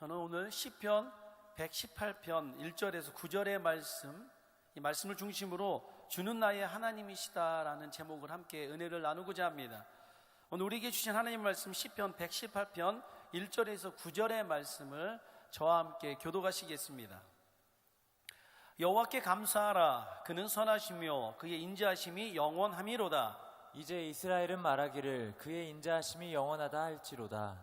저는 오늘 시편 118편 1절에서 9절의 말씀, 이 말씀을 중심으로 주는 나의 하나님이시다라는 제목을 함께 은혜를 나누고자 합니다. 오늘 우리에게 주신 하나님 말씀 시편 118편 1절에서 9절의 말씀을 저와 함께 교독하시겠습니다. 여호와께 감사하라. 그는 선하시며 그의 인자하심이 영원함이로다. 이제 이스라엘은 말하기를 그의 인자하심이 영원하다 할지로다.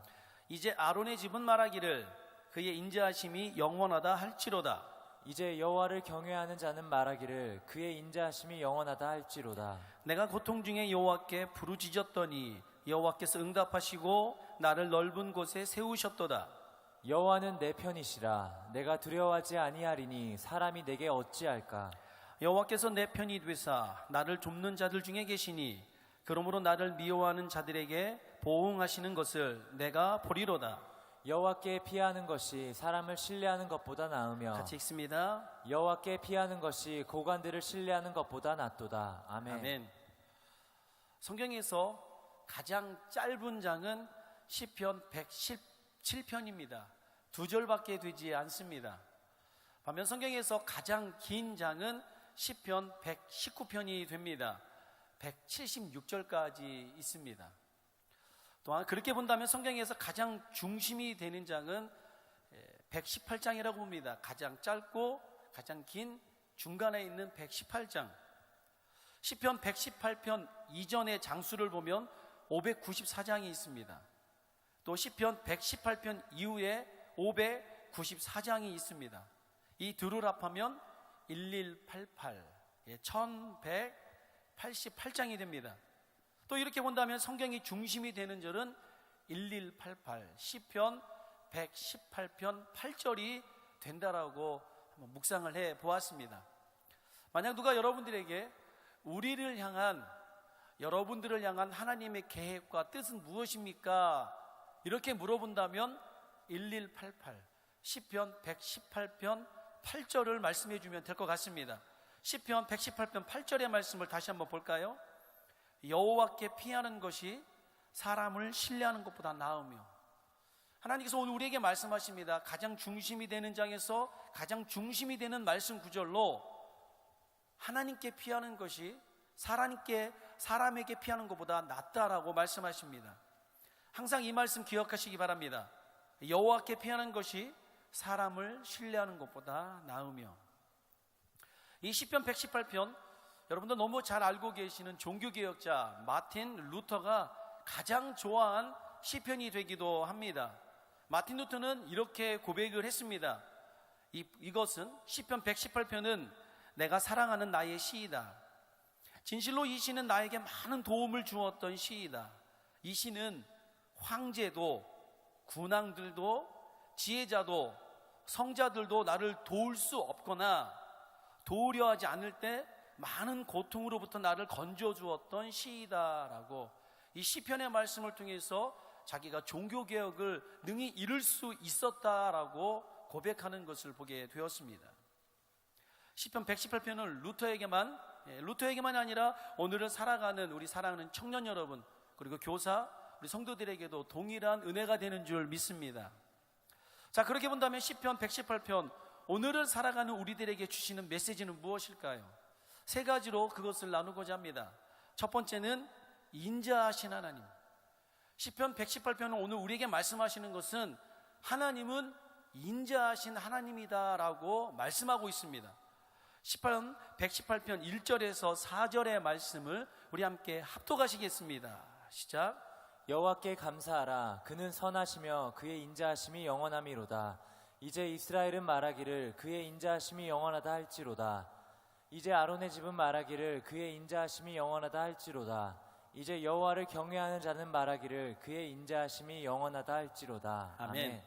이제 아론의 집은 말하기를 그의 인자하심이 영원하다 할지로다. 이제 여호와를 경외하는 자는 말하기를 그의 인자하심이 영원하다 할지로다. 내가 고통 중에 여호와께 부르짖었더니 여호와께서 응답하시고 나를 넓은 곳에 세우셨도다. 여호와는 내 편이시라. 내가 두려워하지 아니하리니 사람이 내게 어찌할까. 여호와께서 내 편이 되사 나를 돕는 자들 중에 계시니 그러므로 나를 미워하는 자들에게 보응하시는 것을 내가 보리로다. 여호와께 피하는 것이 사람을 신뢰하는 것보다 나으며 같이 읽습니다. 여호와께 피하는 것이 고관들을 신뢰하는 것보다 낫도다. 아멘. 아멘. 성경에서 가장 짧은 장은 시편 117편입니다. 2절밖에 되지 않습니다. 반면 성경에서 가장 긴 장은 시편 119편이 됩니다. 176절까지 있습니다. 또한 그렇게 본다면 성경에서 가장 중심이 되는 장은 118장이라고 봅니다. 가장 짧고 가장 긴 중간에 있는 118장. 시편 118편 이전의 장수를 보면 594장이 있습니다. 또 시편 118편 이후에 594장이 있습니다. 이 둘을 합하면 1188, 1188장이 됩니다. 또 이렇게 본다면 성경이 중심이 되는 절은 1188, 시편 118편 8절이 된다라고 한번 묵상을 해 보았습니다. 만약 누가 여러분들에게 여러분들을 향한 하나님의 계획과 뜻은 무엇입니까? 이렇게 물어본다면 1188, 시편 118편 8절을 말씀해 주면 될 것 같습니다. 시편 118편 8절의 말씀을 다시 한번 볼까요? 여호와께 피하는 것이 사람을 신뢰하는 것보다 나으며, 하나님께서 오늘 우리에게 말씀하십니다. 가장 중심이 되는 장에서 가장 중심이 되는 말씀 구절로 하나님께 피하는 것이 사람에게 피하는 것보다 낫다라고 말씀하십니다. 항상 이 말씀 기억하시기 바랍니다. 여호와께 피하는 것이 사람을 신뢰하는 것보다 나으며, 이 시편 118편 여러분도 너무 잘 알고 계시는 종교개혁자 마틴 루터가 가장 좋아한 시편이 되기도 합니다. 마틴 루터는 이렇게 고백을 했습니다. 이것은 시편 118편은 내가 사랑하는 나의 시이다. 진실로 이 시는 나에게 많은 도움을 주었던 시이다. 이 시는 황제도 군왕들도 지혜자도 성자들도 나를 도울 수 없거나 도우려 하지 않을 때 많은 고통으로부터 나를 건져 주었던 시이다라고 이 시편의 말씀을 통해서 자기가 종교개혁을 능히 이룰 수 있었다라고 고백하는 것을 보게 되었습니다. 시편 118편은 루터에게만이 아니라 오늘을 살아가는 우리 사랑하는 청년 여러분, 그리고 교사, 우리 성도들에게도 동일한 은혜가 되는 줄 믿습니다. 자, 그렇게 본다면 시편 118편 오늘을 살아가는 우리들에게 주시는 메시지는 무엇일까요? 세 가지로 그것을 나누고자 합니다. 첫 번째는 인자하신 하나님. 시편 118편은 오늘 우리에게 말씀하시는 것은 하나님은 인자하신 하나님이다라고 말씀하고 있습니다. 시편 118편 1절에서 4절의 말씀을 우리 함께 합독하시겠습니다. 시작. 여호와께 감사하라. 그는 선하시며 그의 인자하심이 영원함이로다. 이제 이스라엘은 말하기를 그의 인자하심이 영원하다 할지로다. 이제 아론의 집은 말하기를 그의 인자하심이 영원하다 할지로다. 이제 여호와를 경외하는 자는 말하기를 그의 인자하심이 영원하다 할지로다. 아멘.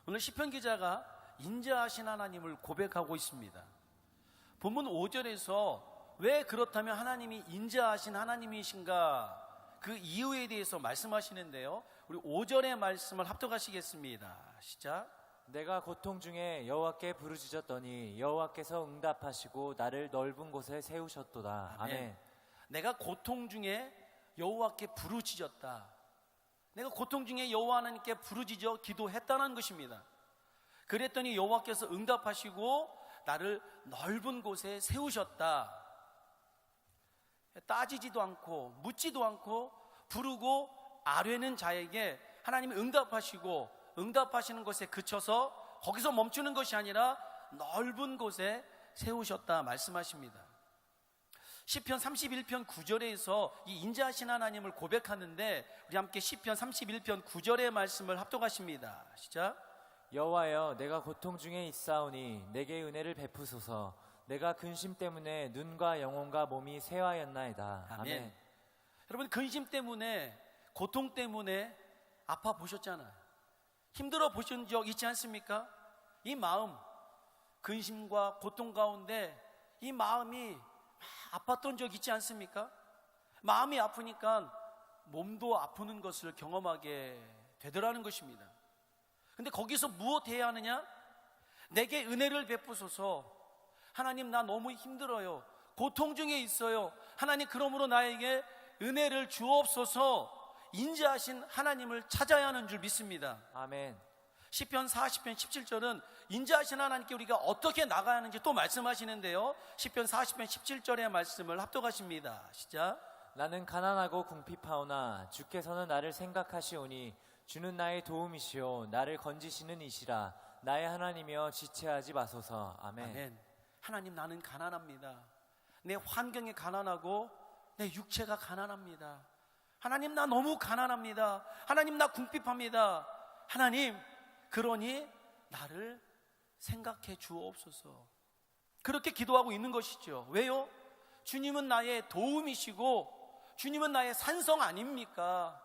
오늘 시편 기자가 인자하신 하나님을 고백하고 있습니다. 본문 5절에서 왜 그렇다면 하나님이 인자하신 하나님이신가, 그 이유에 대해서 말씀하시는데요, 우리 5절의 말씀을 합독하시겠습니다. 시작. 내가 고통 중에 여호와께 부르짖었더니 여호와께서 응답하시고 나를 넓은 곳에 세우셨도다. 아멘. 내가 고통 중에 여호와께 부르짖었다. 내가 고통 중에 여호와 하나님께 부르짖어 기도했다는 것입니다. 그랬더니 여호와께서 응답하시고 나를 넓은 곳에 세우셨다. 따지지도 않고 묻지도 않고 부르고 아뢰는 자에게 하나님이 응답하시고 응답하시는 것에 그쳐서 거기서 멈추는 것이 아니라 넓은 곳에 세우셨다 말씀하십니다. 시편 31편 9절에서 이 인자하신 하나님을 고백하는데 우리 함께 시편 31편 9절의 말씀을 합독하십니다. 시작. 여호와여, 내가 고통 중에 있사오니 내게 은혜를 베푸소서. 내가 근심 때문에 눈과 영혼과 몸이 쇠하였나이다. 아멘. 여러분, 근심 때문에, 고통 때문에 아파 보셨잖아요. 힘들어 보신 적 있지 않습니까? 이 마음, 근심과 고통 가운데 이 마음이 아팠던 적 있지 않습니까? 마음이 아프니까 몸도 아프는 것을 경험하게 되더라는 것입니다. 근데 거기서 무엇 해야 하느냐? 내게 은혜를 베푸소서. 하나님, 나 너무 힘들어요. 고통 중에 있어요. 하나님, 그러므로 나에게 은혜를 주옵소서. 인자하신 하나님을 찾아야 하는 줄 믿습니다. 아멘. 시편 40편 17절은 인자하신 하나님께 우리가 어떻게 나가야 하는지 또 말씀하시는데요. 시편 40편 17절의 말씀을 합독하십니다. 시작. 나는 가난하고 궁핍하오나 주께서는 나를 생각하시오니 주는 나의 도움이시오 나를 건지시는 이시라. 나의 하나님이여 지체하지 마소서. 아멘. 아멘. 하나님, 나는 가난합니다. 내 환경이 가난하고 내 육체가 가난합니다. 하나님, 나 너무 가난합니다. 하나님, 나 궁핍합니다. 하나님, 그러니 나를 생각해 주옵소서. 그렇게 기도하고 있는 것이죠. 왜요? 주님은 나의 도움이시고 주님은 나의 산성 아닙니까?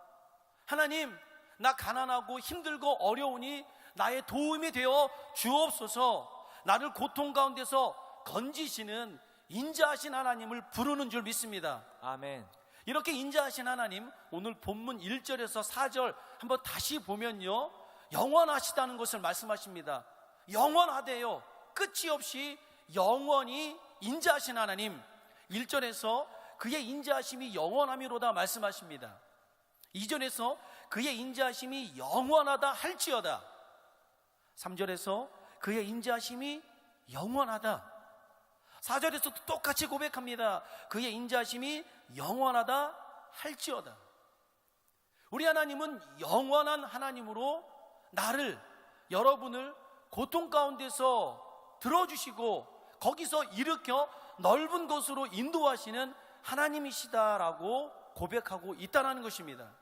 하나님, 나 가난하고 힘들고 어려우니 나의 도움이 되어 주옵소서. 나를 고통 가운데서 건지시는 인자하신 하나님을 부르는 줄 믿습니다. 아멘. 이렇게 인자하신 하나님, 오늘 본문 1절에서 4절 한번 다시 보면요, 영원하시다는 것을 말씀하십니다. 영원하대요. 끝이 없이 영원히 인자하신 하나님. 1절에서 그의 인자하심이 영원함이로다 말씀하십니다. 2절에서 그의 인자하심이 영원하다 할지어다. 3절에서 그의 인자하심이 영원하다. 4절에서도 똑같이 고백합니다. 그의 인자하심이 영원하다 할지어다. 우리 하나님은 영원한 하나님으로 나를, 여러분을 고통 가운데서 들어주시고 거기서 일으켜 넓은 곳으로 인도하시는 하나님이시다라고 고백하고 있다는 것입니다.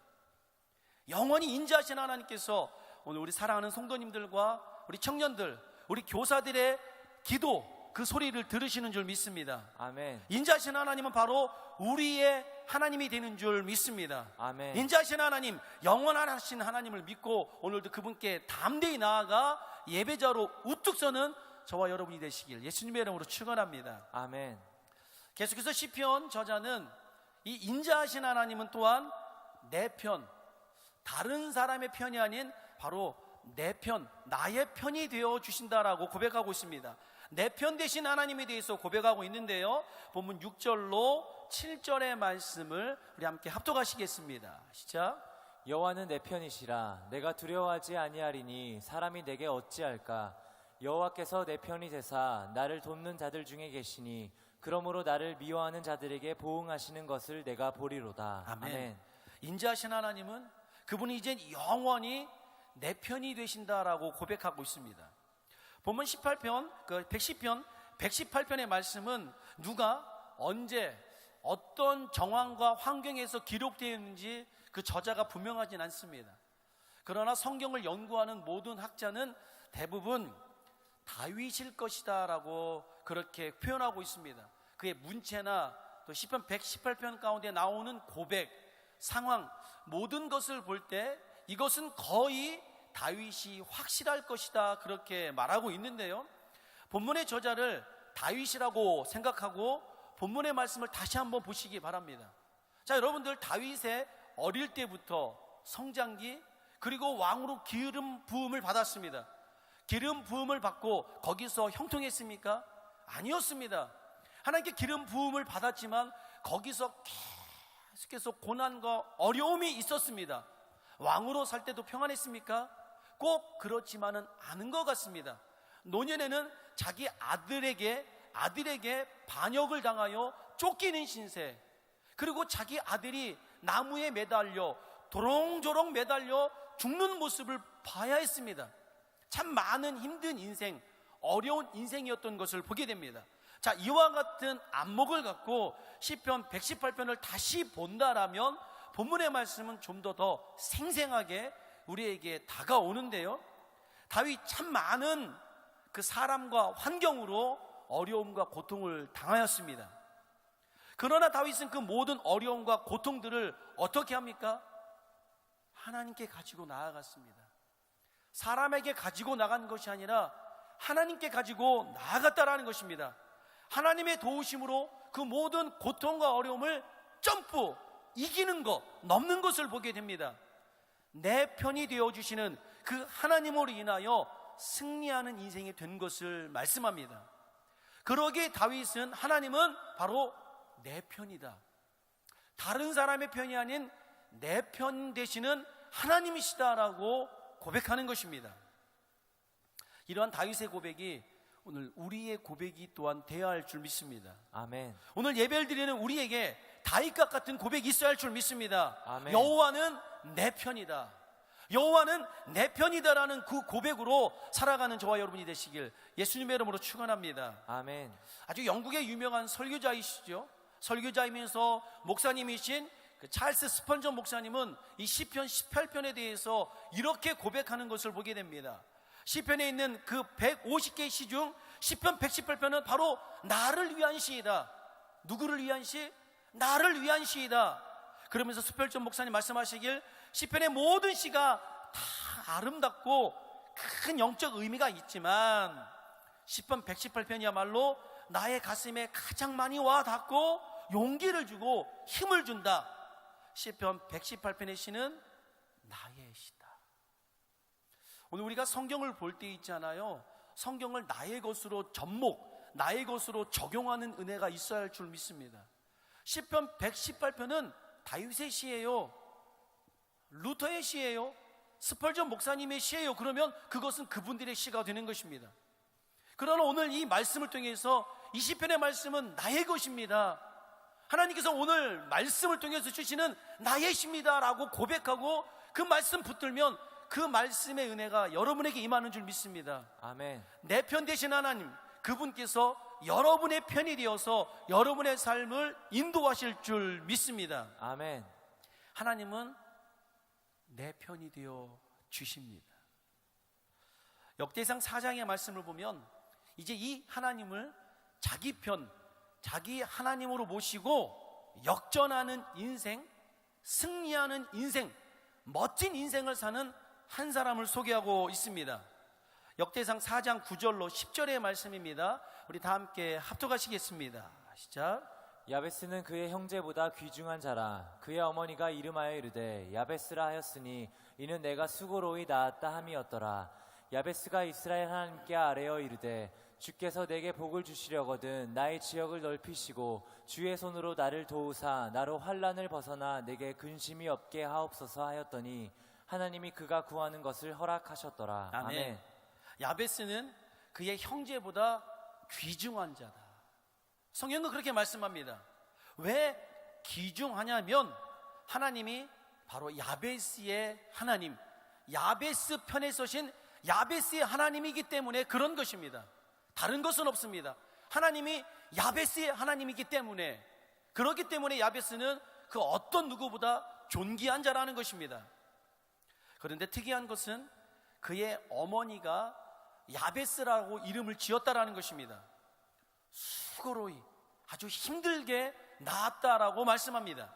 영원히 인자하신 하나님께서 오늘 우리 사랑하는 성도님들과 우리 청년들, 우리 교사들의 기도, 그 소리를 들으시는 줄 믿습니다. 아멘. 인자하신 하나님은 바로 우리의 하나님이 되는 줄 믿습니다. 아멘. 인자하신 하나님, 영원하신 하나님을 믿고 오늘도 그분께 담대히 나아가 예배자로 우뚝 서는 저와 여러분이 되시길 예수님의 이름으로 축원합니다. 아멘. 계속해서 시편 저자는 이 인자하신 하나님은 또한 내 편, 다른 사람의 편이 아닌 바로 내 편, 나의 편이 되어 주신다라고 고백하고 있습니다. 내 편 되신 하나님에 대해서 고백하고 있는데요, 본문 6절로 7절의 말씀을 우리 함께 합독하시겠습니다. 시작. 여호와는 내 편이시라. 내가 두려워하지 아니하리니 사람이 내게 어찌할까. 여호와께서 내 편이 되사 나를 돕는 자들 중에 계시니 그러므로 나를 미워하는 자들에게 보응하시는 것을 내가 보리로다. 아멘. 인자하신 하나님은 그분이 이제 영원히 내 편이 되신다라고 고백하고 있습니다. 본문 18편, 110편, 118편의 말씀은 누가 언제 어떤 정황과 환경에서 기록되어 있는지 그 저자가 분명하진 않습니다. 그러나 성경을 연구하는 모든 학자는 대부분 다윗일 것이다 라고 그렇게 표현하고 있습니다. 그의 문체나 또 시편 118편 가운데 나오는 고백, 상황, 모든 것을 볼 때 이것은 거의 다윗이 확실할 것이다 그렇게 말하고 있는데요, 본문의 저자를 다윗이라고 생각하고 본문의 말씀을 다시 한번 보시기 바랍니다. 자, 여러분들, 다윗의 어릴 때부터 성장기 그리고 왕으로 기름 부음을 받았습니다. 기름 부음을 받고 거기서 형통했습니까? 아니었습니다. 하나님께 기름 부음을 받았지만 거기서 계속해서 고난과 어려움이 있었습니다. 왕으로 살 때도 평안했습니까? 꼭 그렇지만은 않은 것 같습니다. 노년에는 자기 아들에게 반역을 당하여 쫓기는 신세, 그리고 자기 아들이 나무에 매달려 도롱조롱 매달려 죽는 모습을 봐야 했습니다. 참 많은 힘든 인생, 어려운 인생이었던 것을 보게 됩니다. 자, 이와 같은 안목을 갖고 시편 118편을 다시 본다라면 본문의 말씀은 좀 더 생생하게 우리에게 다가오는데요, 다윗 참 많은 그 사람과 환경으로 어려움과 고통을 당하였습니다. 그러나 다윗은 그 모든 어려움과 고통들을 어떻게 합니까? 하나님께 가지고 나아갔습니다. 사람에게 가지고 나간 것이 아니라 하나님께 가지고 나아갔다라는 것입니다. 하나님의 도우심으로 그 모든 고통과 어려움을 점프 이기는 것, 넘는 것을 보게 됩니다. 내 편이 되어주시는 그 하나님으로 인하여 승리하는 인생이 된 것을 말씀합니다. 그러기에 다윗은 하나님은 바로 내 편이다, 다른 사람의 편이 아닌 내 편 되시는 하나님이시다라고 고백하는 것입니다. 이러한 다윗의 고백이 오늘 우리의 고백이 또한 되어야 할 줄 믿습니다. 아멘. 오늘 예배를 드리는 우리에게 다윗과 같은 고백이 있어야 할 줄 믿습니다. 아멘. 여호와는 내 편이다, 여호와는 내 편이다라는 그 고백으로 살아가는 저와 여러분이 되시길 예수님의 이름으로 축원합니다. 아멘. 아주 영국의 유명한 설교자이시죠. 설교자이면서 목사님이신 그 찰스 스펀전 목사님은 이 시편 18편에 대해서 이렇게 고백하는 것을 보게 됩니다. 시편에 있는 그 150개의 시 중 시편 118편은 바로 나를 위한 시이다. 누구를 위한 시? 나를 위한 시이다. 그러면서 스펄전 목사님 말씀하시길 시편의 모든 시가 다 아름답고 큰 영적 의미가 있지만 시편 118편이야말로 나의 가슴에 가장 많이 와 닿고 용기를 주고 힘을 준다. 시편 118편의 시는 나의 시다. 오늘 우리가 성경을 볼 때 있잖아요, 성경을 나의 것으로 접목, 나의 것으로 적용하는 은혜가 있어야 할 줄 믿습니다. 시편 118편은 다윗의 시예요, 루터의 시예요, 스펄전 목사님의 시예요. 그러면 그것은 그분들의 시가 되는 것입니다. 그러나 오늘 이 말씀을 통해서 이 시편의 말씀은 나의 것입니다. 하나님께서 오늘 말씀을 통해서 주시는 나의 시입니다라고 고백하고 그 말씀 붙들면 그 말씀의 은혜가 여러분에게 임하는 줄 믿습니다. 아멘. 내 편 되신 하나님, 그분께서 여러분의 편이 되어서 여러분의 삶을 인도하실 줄 믿습니다. 아멘. 하나님은 내 편이 되어 주십니다. 역대상 4장의 말씀을 보면 이제 이 하나님을 자기 편, 자기 하나님으로 모시고 역전하는 인생, 승리하는 인생, 멋진 인생을 사는 한 사람을 소개하고 있습니다. 역대상 4장 9절로 10절의 말씀입니다. 우리 다 함께 합독하시겠습니다. 시작. 야베스는 그의 형제보다 귀중한 자라. 그의 어머니가 이름하여 이르되 야베스라 하였으니 이는 내가 수고로이 낳았다 함이었더라. 야베스가 이스라엘 하나님께 아뢰어 이르되 주께서 내게 복을 주시려거든 나의 지역을 넓히시고 주의 손으로 나를 도우사 나로 환난을 벗어나 내게 근심이 없게 하옵소서 하였더니 하나님이 그가 구하는 것을 허락하셨더라. 아멘. 야베스는 그의 형제보다 귀중한 자다. 성경은 그렇게 말씀합니다. 왜 귀중하냐면 하나님이 바로 야베스의 하나님, 야베스 편에 서신 야베스의 하나님이기 때문에 그런 것입니다. 다른 것은 없습니다. 하나님이 야베스의 하나님이기 때문에, 그렇기 때문에 야베스는 그 어떤 누구보다 존귀한 자라는 것입니다. 그런데 특이한 것은 그의 어머니가 야베스라고 이름을 지었다라는 것입니다. 수고로이 아주 힘들게 낳았다라고 말씀합니다.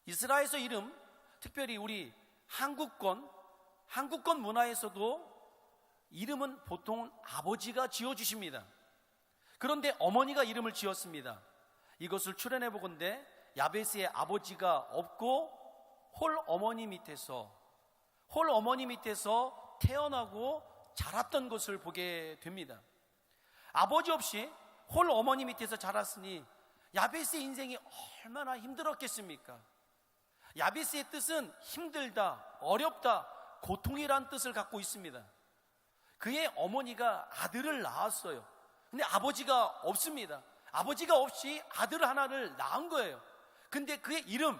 이스라엘에서 이름, 특별히 우리 한국권 문화에서도 이름은 보통 아버지가 지어주십니다. 그런데 어머니가 이름을 지었습니다. 이것을 추론해 보건대 야베스의 아버지가 없고 홀 어머니 밑에서 태어나고 자랐던 것을 보게 됩니다. 아버지 없이 홀 어머니 밑에서 자랐으니 야베스의 인생이 얼마나 힘들었겠습니까? 야베스의 뜻은 힘들다, 어렵다, 고통이란 뜻을 갖고 있습니다. 그의 어머니가 아들을 낳았어요. 근데 아버지가 없습니다. 아버지가 없이 아들 하나를 낳은 거예요. 근데 그의 이름,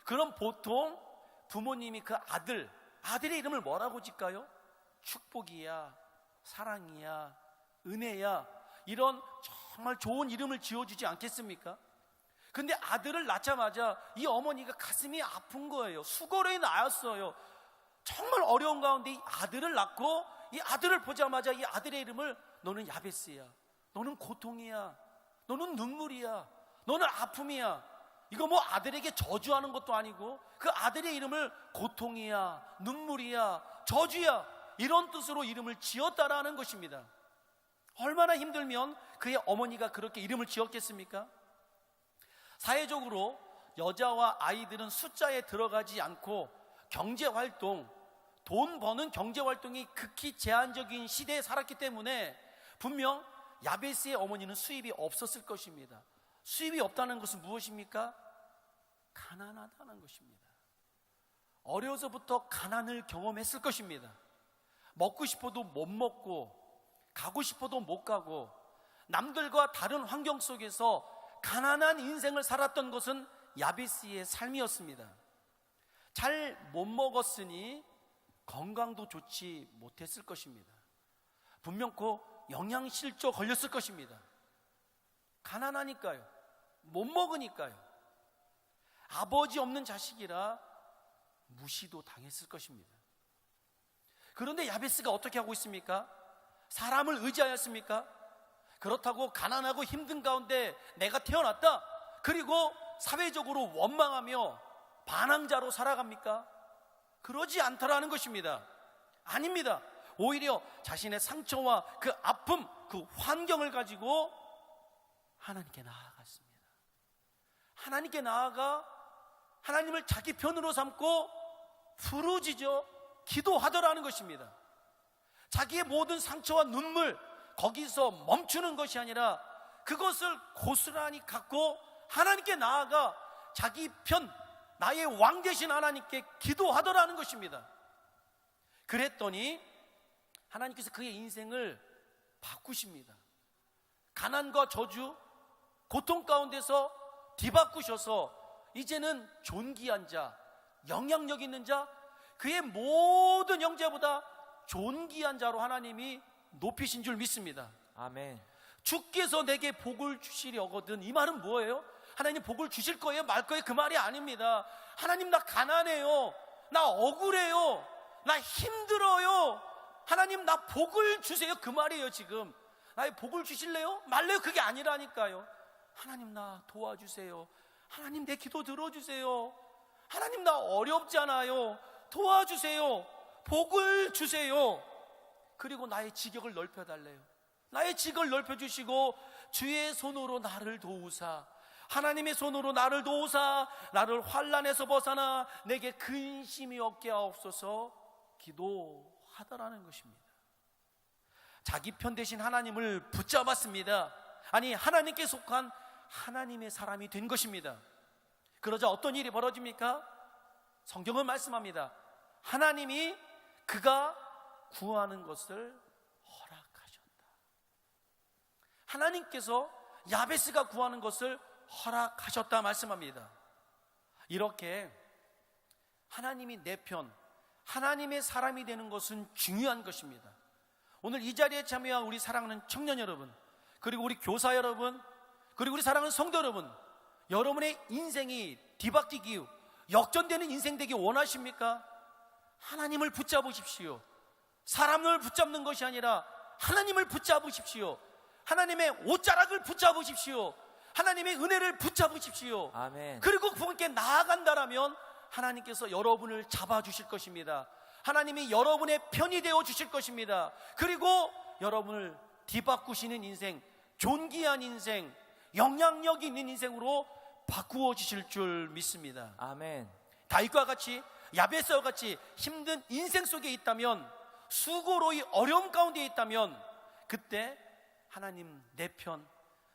그럼 보통 부모님이 그 아들의 이름을 뭐라고 짓까요? 축복이야, 사랑이야, 은혜야, 이런 정말 좋은 이름을 지어주지 않겠습니까? 근데 아들을 낳자마자 이 어머니가 가슴이 아픈 거예요. 수고를 낳았어요. 정말 어려운 가운데 이 아들을 낳고 이 아들을 보자마자 이 아들의 이름을 너는 야베스야, 너는 고통이야, 너는 눈물이야, 너는 아픔이야. 이거 뭐 아들에게 저주하는 것도 아니고 그 아들의 이름을 고통이야, 눈물이야, 저주야, 이런 뜻으로 이름을 지었다라는 것입니다. 얼마나 힘들면 그의 어머니가 그렇게 이름을 지었겠습니까? 사회적으로 여자와 아이들은 숫자에 들어가지 않고 경제활동, 돈 버는 경제활동이 극히 제한적인 시대에 살았기 때문에 분명 야베스의 어머니는 수입이 없었을 것입니다. 수입이 없다는 것은 무엇입니까? 가난하다는 것입니다. 어려서부터 가난을 경험했을 것입니다. 먹고 싶어도 못 먹고 가고 싶어도 못 가고 남들과 다른 환경 속에서 가난한 인생을 살았던 것은 야베스의 삶이었습니다. 잘 못 먹었으니 건강도 좋지 못했을 것입니다. 분명코 영양실조 걸렸을 것입니다. 가난하니까요. 못 먹으니까요. 아버지 없는 자식이라 무시도 당했을 것입니다. 그런데 야베스가 어떻게 하고 있습니까? 사람을 의지하였습니까? 그렇다고 가난하고 힘든 가운데 내가 태어났다, 그리고 사회적으로 원망하며 반항자로 살아갑니까? 그러지 않더라는 것입니다. 아닙니다. 오히려 자신의 상처와 그 아픔, 그 환경을 가지고 하나님께 나아갔습니다. 하나님께 나아가 하나님을 자기 편으로 삼고 부르짖어 기도하더라는 것입니다. 자기의 모든 상처와 눈물, 거기서 멈추는 것이 아니라 그것을 고스란히 갖고 하나님께 나아가 자기 편, 나의 왕 되신 하나님께 기도하더라는 것입니다. 그랬더니 하나님께서 그의 인생을 바꾸십니다. 가난과 저주, 고통 가운데서 뒤바꾸셔서 이제는 존귀한 자, 영향력 있는 자, 그의 모든 형제보다 존귀한 자로 하나님이 높이신 줄 믿습니다. 아멘. 주께서 내게 복을 주시려거든, 이 말은 뭐예요? 하나님 복을 주실 거예요, 말 거예요? 그 말이 아닙니다. 하나님, 나 가난해요, 나 억울해요, 나 힘들어요, 하나님 나 복을 주세요, 그 말이에요. 지금 나의 복을 주실래요? 말래요? 그게 아니라니까요. 하나님 나 도와주세요, 하나님 내 기도 들어주세요, 하나님 나 어렵잖아요, 도와주세요, 복을 주세요. 그리고 나의 지경을 넓혀달래요. 나의 지경을 넓혀주시고 주의 손으로 나를 도우사, 하나님의 손으로 나를 도우사 나를 환난에서 벗어나 내게 근심이 없게 하옵소서 기도하더라는 것입니다. 자기 편 대신 하나님을 붙잡았습니다. 아니, 하나님께 속한 하나님의 사람이 된 것입니다. 그러자 어떤 일이 벌어집니까? 성경은 말씀합니다. 하나님이 그가 구하는 것을 허락하셨다. 하나님께서 야베스가 구하는 것을 허락하셨다 말씀합니다. 이렇게 하나님이 내 편, 하나님의 사람이 되는 것은 중요한 것입니다. 오늘 이 자리에 참여한 우리 사랑하는 청년 여러분, 그리고 우리 교사 여러분, 그리고 우리 사랑하는 성도 여러분, 여러분의 인생이 뒤바뀌기, 역전되는 인생 되기 원하십니까? 하나님을 붙잡으십시오. 사람을 붙잡는 것이 아니라 하나님을 붙잡으십시오. 하나님의 옷자락을 붙잡으십시오. 하나님의 은혜를 붙잡으십시오. 아멘. 그리고 그분께 나아간다라면 하나님께서 여러분을 잡아주실 것입니다. 하나님이 여러분의 편이 되어 주실 것입니다. 그리고 여러분을 뒤바꾸시는 인생, 존귀한 인생, 영향력 있는 인생으로 바꾸어 주실 줄 믿습니다. 아멘. 다윗과 같이, 야베스와 같이 힘든 인생 속에 있다면, 수고로이 어려움 가운데 있다면, 그때 하나님 내 편,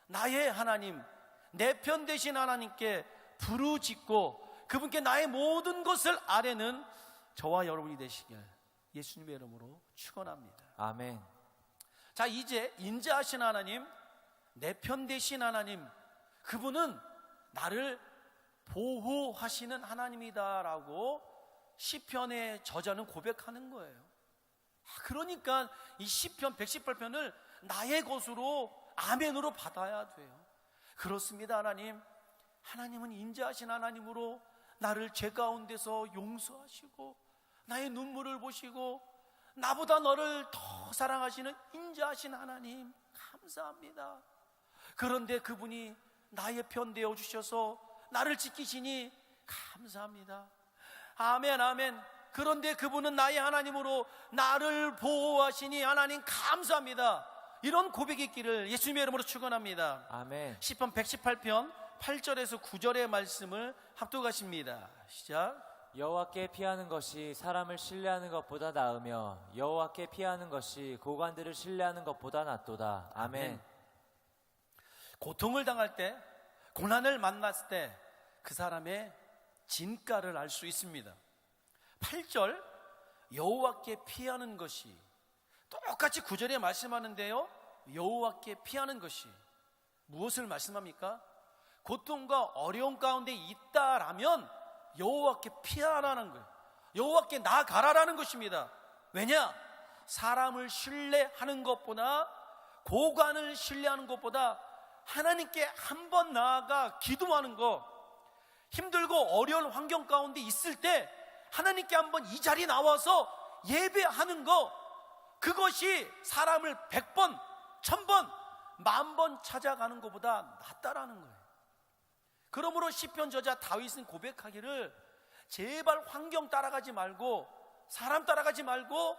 나의 하나님, 내 편 되신 하나님께 부르짖고 그분께 나의 모든 것을 아뢰는 저와 여러분이 되시길 예수님의 이름으로 축원합니다. 아멘. 자, 이제 인자하신 하나님, 내 편 되신 하나님, 그분은 나를 보호하시는 하나님이다라고 시편의 저자는 고백하는 거예요. 그러니까 이 시편 118편을 나의 것으로 아멘으로 받아야 돼요. 그렇습니다. 하나님은 인자하신 하나님으로 나를 죄 가운데서 용서하시고 나의 눈물을 보시고 나보다 너를 더 사랑하시는 인자하신 하나님, 감사합니다. 그런데 그분이 나의 편 되어 주셔서 나를 지키시니 감사합니다. 아멘, 아멘. 그런데 그분은 나의 하나님으로 나를 보호하시니 하나님 감사합니다. 이런 고백이 있기를 예수님의 이름으로 축원합니다. 아멘. 시편 118편 8절에서 9절의 말씀을 합독하십니다. 시작. 여호와께 피하는 것이 사람을 신뢰하는 것보다 나으며 여호와께 피하는 것이 고관들을 신뢰하는 것보다 낫도다. 아멘. 고통을 당할 때, 고난을 만났을 때 그 사람의 진가를 알 수 있습니다. 8절 여호와께 피하는 것이, 똑같이 9절에 말씀하는데요, 여호와께 피하는 것이 무엇을 말씀합니까? 고통과 어려움 가운데 있다라면 여호와께 피하라는 거예요. 여호와께 나아가라라는 것입니다. 왜냐? 사람을 신뢰하는 것보다, 고관을 신뢰하는 것보다 하나님께 한 번 나아가 기도하는 것, 힘들고 어려운 환경 가운데 있을 때 하나님께 한번 이 자리에 나와서 예배하는 것, 그것이 사람을 100번, 1000번, 10,000번 찾아가는 것보다 낫다라는 거예요. 그러므로 시편 저자 다윗은 고백하기를, 제발 환경 따라가지 말고 사람 따라가지 말고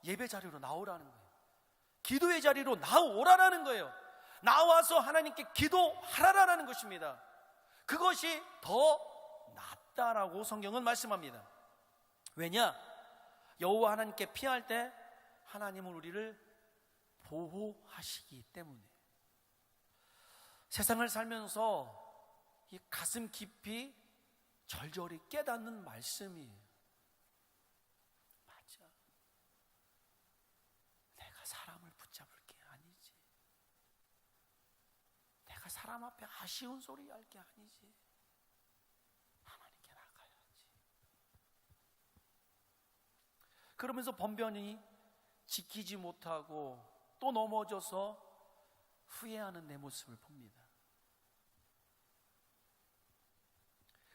예배 자리로 나오라는 거예요. 기도의 자리로 나오라라는 거예요. 나와서 하나님께 기도하라라는 것입니다. 그것이 더 낫다라고 성경은 말씀합니다. 왜냐? 여호와 하나님께 피할 때 하나님은 우리를 보호하시기 때문에. 세상을 살면서 이 가슴 깊이 절절히 깨닫는 말씀이에요. 맞아. 내가 사람을 붙잡을 게 아니지. 내가 사람 앞에 아쉬운 소리 할 게 아니지. 하나님께 나가야지. 그러면서 번번이 지키지 못하고 또 넘어져서 후회하는 내 모습을 봅니다.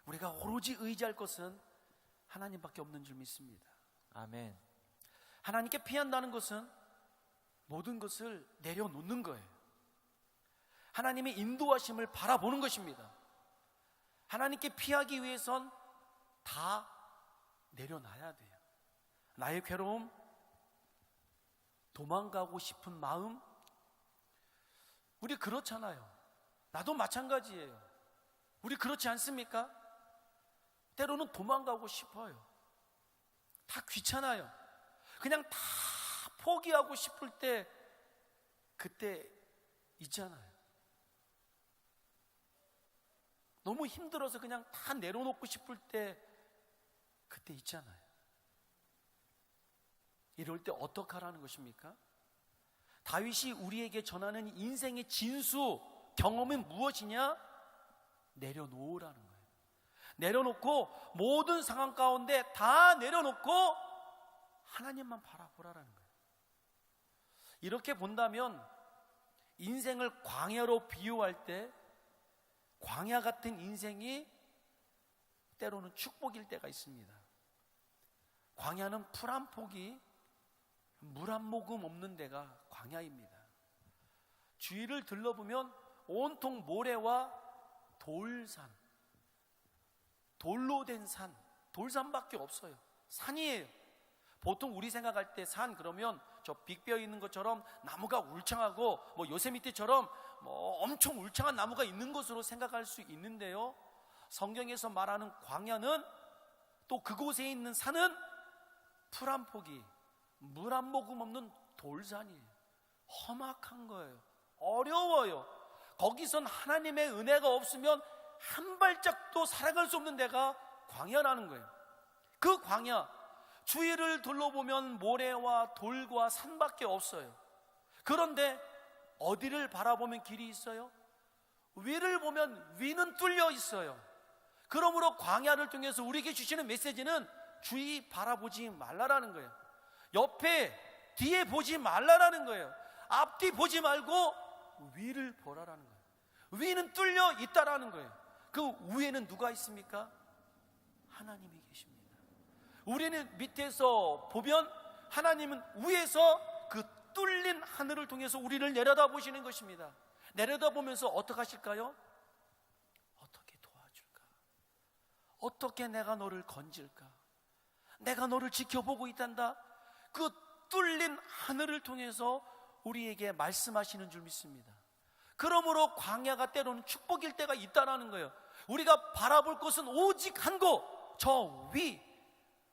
우리가 오로지 의지할 것은 하나님밖에 없는 줄 믿습니다. 아멘. 하나님께 피한다는 것은 모든 것을 내려놓는 거예요. 하나님의 인도하심을 바라보는 것입니다. 하나님께 피하기 위해선 다 내려놔야 돼요. 나의 괴로움, 도망가고 싶은 마음, 우리 그렇잖아요. 나도 마찬가지예요. 우리 그렇지 않습니까? 때로는 도망가고 싶어요. 다 귀찮아요. 그냥 다 포기하고 싶을 때, 그때 있잖아요. 너무 힘들어서 그냥 다 내려놓고 싶을 때, 그때 있잖아요. 이럴 때 어떡하라는 것입니까? 다윗이 우리에게 전하는 인생의 진수, 경험은 무엇이냐? 내려놓으라는 거예요. 내려놓고 모든 상황 가운데 다 내려놓고 하나님만 바라보라는 거예요. 이렇게 본다면 인생을 광야로 비유할 때 광야 같은 인생이 때로는 축복일 때가 있습니다. 광야는 풀 한 폭이 물 한 모금 없는 데가 광야입니다. 주위를 둘러보면 온통 모래와 돌산, 돌로 된 산, 돌산밖에 없어요. 산이에요. 보통 우리 생각할 때 산 그러면 저 빅베어 있는 것처럼 나무가 울창하고 뭐 요세미티처럼 뭐 엄청 울창한 나무가 있는 것으로 생각할 수 있는데요, 성경에서 말하는 광야는 또 그곳에 있는 산은 풀 한 폭이 물 한 모금 없는 돌산이에요. 험악한 거예요. 어려워요. 거기선 하나님의 은혜가 없으면 한 발짝도 살아갈 수 없는 데가 광야라는 거예요. 그 광야, 주위를 둘러보면 모래와 돌과 산밖에 없어요. 그런데 어디를 바라보면 길이 있어요? 위를 보면 위는 뚫려 있어요. 그러므로 광야를 통해서 우리에게 주시는 메시지는 주위 바라보지 말라라는 거예요. 옆에 뒤에 보지 말라라는 거예요. 앞뒤 보지 말고 위를 보라라는 거예요. 위는 뚫려 있다라는 거예요. 그 위에는 누가 있습니까? 하나님이 계십니다. 우리는 밑에서 보면 하나님은 위에서 그 뚫린 하늘을 통해서 우리를 내려다 보시는 것입니다. 내려다 보면서 어떻게 하실까요? 어떻게 도와줄까? 어떻게 내가 너를 건질까? 내가 너를 지켜보고 있단다. 그 뚫린 하늘을 통해서 우리에게 말씀하시는 줄 믿습니다. 그러므로 광야가 때로는 축복일 때가 있다라는 거예요. 우리가 바라볼 것은 오직 한 곳, 저 위,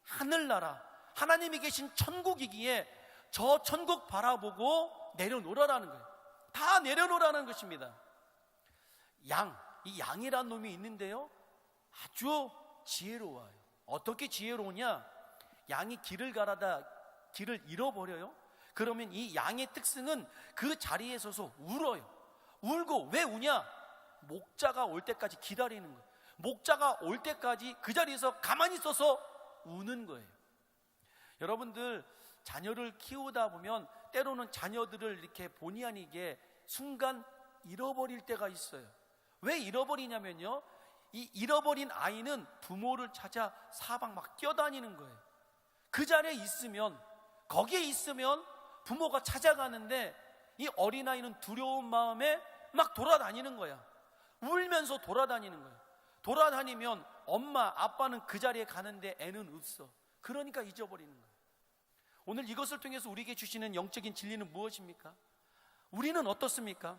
하늘나라, 하나님이 계신 천국이기에 저 천국 바라보고 내려놓으라는 거예요. 다 내려놓으라는 것입니다. 이 양이란 놈이 있는데요, 아주 지혜로워요. 어떻게 지혜로우냐? 양이 길을 가다가 길을 잃어버려요. 그러면 이 양의 특성은 그 자리에 서서 울어요. 울고 왜 우냐? 목자가 올 때까지 기다리는 거예요. 목자가 올 때까지 그 자리에서 가만히 있어서 우는 거예요. 여러분들 자녀를 키우다 보면 때로는 자녀들을 이렇게 본의 아니게 순간 잃어버릴 때가 있어요. 왜 잃어버리냐면요, 이 잃어버린 아이는 부모를 찾아 사방 막 뛰어다니는 거예요. 그 자리에 있으면, 거기에 있으면 부모가 찾아가는데 이 어린아이는 두려운 마음에 막 돌아다니는 거야. 울면서 돌아다니는 거야. 돌아다니면 엄마, 아빠는 그 자리에 가는데 애는 없어. 그러니까 잊어버리는 거야. 오늘 이것을 통해서 우리에게 주시는 영적인 진리는 무엇입니까? 우리는 어떻습니까?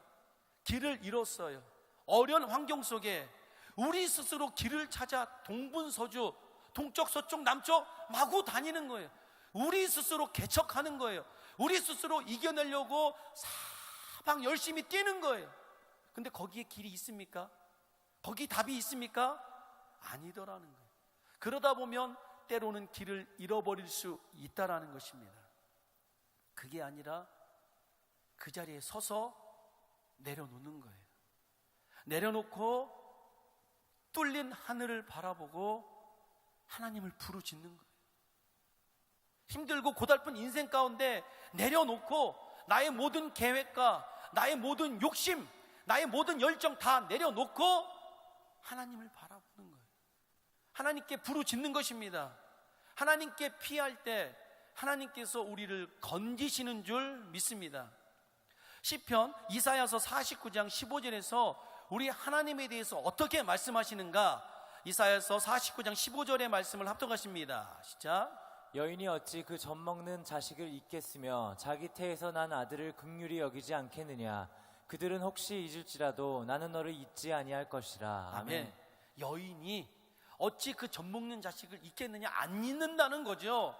길을 잃었어요. 어려운 환경 속에 우리 스스로 길을 찾아 동분서주, 동쪽, 서쪽, 남쪽 마구 다니는 거예요. 우리 스스로 개척하는 거예요. 우리 스스로 이겨내려고 사방 열심히 뛰는 거예요. 근데 거기에 길이 있습니까? 거기 답이 있습니까? 아니더라는 거예요. 그러다 보면 때로는 길을 잃어버릴 수 있다라는 것입니다. 그게 아니라 그 자리에 서서 내려놓는 거예요. 내려놓고 뚫린 하늘을 바라보고 하나님을 부르짖는 거예요. 힘들고 고달픈 인생 가운데 내려놓고 나의 모든 계획과 나의 모든 욕심, 나의 모든 열정 다 내려놓고 하나님을 바라보는 거예요. 하나님께 부르짖는 것입니다. 하나님께 피할 때 하나님께서 우리를 건지시는 줄 믿습니다. 시편 이사야서 49장 15절에서 우리 하나님에 대해서 어떻게 말씀하시는가? 이사야서 49장 15절의 말씀을 합독하십니다. 시작. 여인이 어찌 그 젖먹는 자식을 잊겠으며 자기 태에서 난 아들을 긍휼히 여기지 않겠느냐? 그들은 혹시 잊을지라도 나는 너를 잊지 아니할 것이라. 아멘. 여인이 어찌 그 젖먹는 자식을 잊겠느냐? 안 잊는다는 거죠.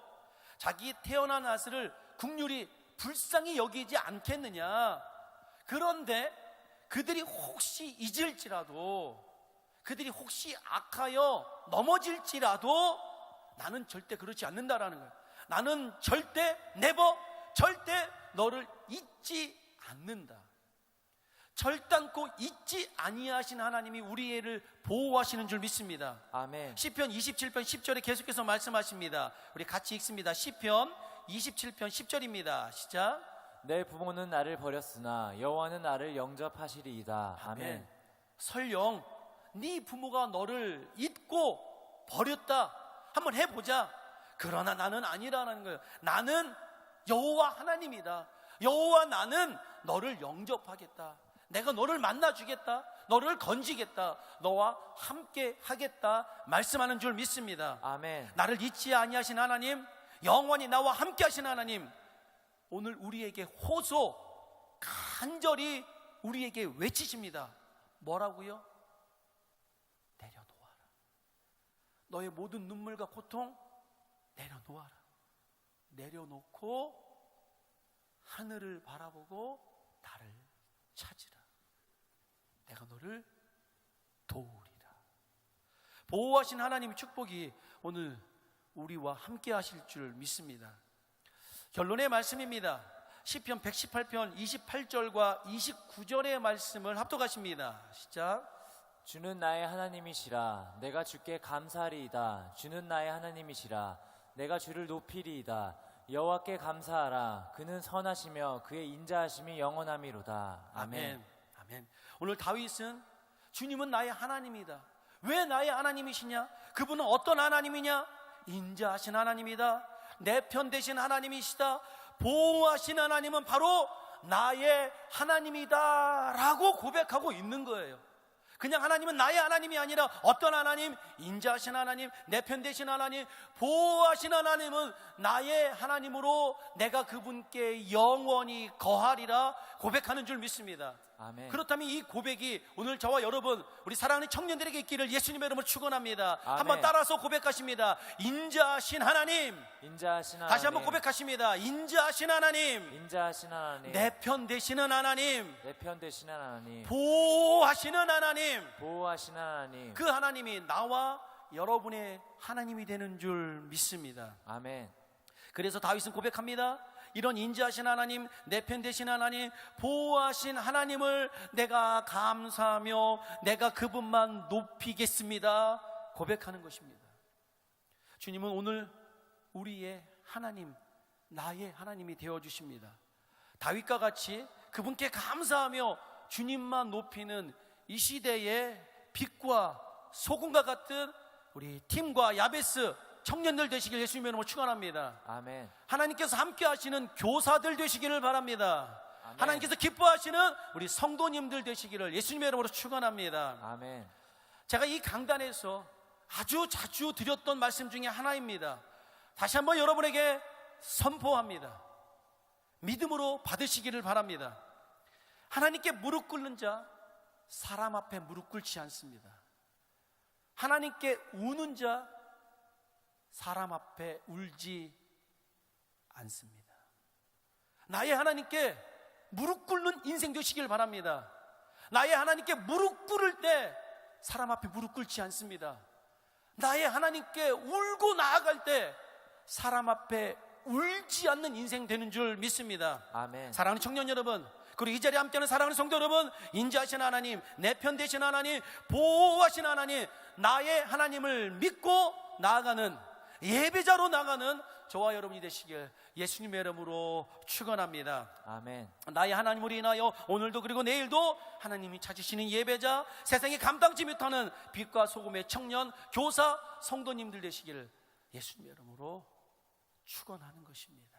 자기 태어난 아들을 긍휼히 불쌍히 여기지 않겠느냐? 그런데 그들이 혹시 잊을지라도, 그들이 혹시 악하여 넘어질지라도 나는 절대 그렇지 않는다라는 거예요. 나는 절대 절대 너를 잊지 않는다. 절단코 잊지 아니하신 하나님이 우리 애를 보호하시는 줄 믿습니다. 아멘. 시편 27편 10절에 계속해서 말씀하십니다. 우리 같이 읽습니다. 시편 27편 10절입니다. 시작. 내 부모는 나를 버렸으나 여호와는 나를 영접하시리이다. 아멘. 설령 네 부모가 너를 잊고 버렸다 한번 해보자. 그러나 나는 아니라는 거예요. 나는 여호와 하나님이다. 여호와 나는 너를 영접하겠다. 내가 너를 만나주겠다. 너를 건지겠다. 너와 함께 하겠다 말씀하는 줄 믿습니다. 아멘. 나를 잊지 아니하신 하나님, 영원히 나와 함께 하신 하나님, 오늘 우리에게 호소 간절히 우리에게 외치십니다. 뭐라고요? 내려놓아라. 너의 모든 눈물과 고통 내려놓아라. 내려놓고 하늘을 바라보고 나를 찾으라. 내가 너를 도우리라. 보호하신 하나님의 축복이 오늘 우리와 함께 하실 줄 믿습니다. 결론의 말씀입니다. 시편 118편 28절과 29절의 말씀을 합독하십니다. 시작. 주는 나의 하나님이시라 내가 주께 감사하리이다. 주는 나의 하나님이시라 내가 주를 높이리이다. 여호와께 감사하라. 그는 선하시며 그의 인자하심이 영원함이로다. 아멘. 아멘. 오늘 다윗은 주님은 나의 하나님이다. 왜 나의 하나님이시냐? 그분은 어떤 하나님이냐? 인자하신 하나님이다. 내 편 되신 하나님이시다. 보호하신 하나님은 바로 나의 하나님이다 라고 고백하고 있는 거예요. 그냥 하나님은 나의 하나님이 아니라 어떤 하나님? 인자하신 하나님, 내 편 되신 하나님, 보호하신 하나님은 나의 하나님으로 내가 그분께 영원히 거하리라 고백하는 줄 믿습니다. 아멘. 그렇다면 이 고백이 오늘 저와 여러분 우리 사랑하는 청년들에게 있기를 예수님의 이름으로 축원합니다. 아멘. 한번 따라서 고백하십니다. 인자하신 하나님. 인자하신 하나님. 다시 한번 고백하십니다. 인자하신 하나님. 인자하신 하나님. 내 편 되시는 하나님. 내 편 되시는 하나님. 보호하시는 하나님. 보호하시는 하나님. 그 하나님이 나와 여러분의 하나님이 되는 줄 믿습니다. 아멘. 그래서 다윗은 고백합니다. 이런 인자하신 하나님, 내 편 되신 하나님, 보호하신 하나님을 내가 감사하며 내가 그분만 높이겠습니다 고백하는 것입니다. 주님은 오늘 우리의 하나님, 나의 하나님이 되어주십니다. 다윗과 같이 그분께 감사하며 주님만 높이는 이 시대의 빛과 소금과 같은 우리 팀과 야베스 청년들 되시길 예수님의 이름으로 축원합니다. 아멘. 하나님께서 함께 하시는 교사들 되시기를 바랍니다. 아멘. 하나님께서 기뻐하시는 우리 성도님들 되시기를 예수님의 이름으로 축원합니다. 아멘. 제가 이 강단에서 아주 자주 드렸던 말씀 중에 하나입니다. 다시 한번 여러분에게 선포합니다. 믿음으로 받으시기를 바랍니다. 하나님께 무릎 꿇는 자 사람 앞에 무릎 꿇지 않습니다. 하나님께 우는 자 사람 앞에 울지 않습니다. 나의 하나님께 무릎 꿇는 인생 되시길 바랍니다. 나의 하나님께 무릎 꿇을 때 사람 앞에 무릎 꿇지 않습니다. 나의 하나님께 울고 나아갈 때 사람 앞에 울지 않는 인생 되는 줄 믿습니다. 아멘. 사랑하는 청년 여러분, 그리고 이 자리에 함께하는 사랑하는 성도 여러분, 인자하신 하나님, 내 편 되신 하나님, 보호하신 하나님, 나의 하나님을 믿고 나아가는 예배자로 나가는 저와 여러분이 되시길 예수님의 이름으로 축원합니다. 아멘. 나의 하나님으로 인하여 오늘도 그리고 내일도 하나님이 찾으시는 예배자, 세상에 감당지 못하는 빛과 소금의 청년, 교사, 성도님들 되시길 예수님의 이름으로 축원하는 것입니다.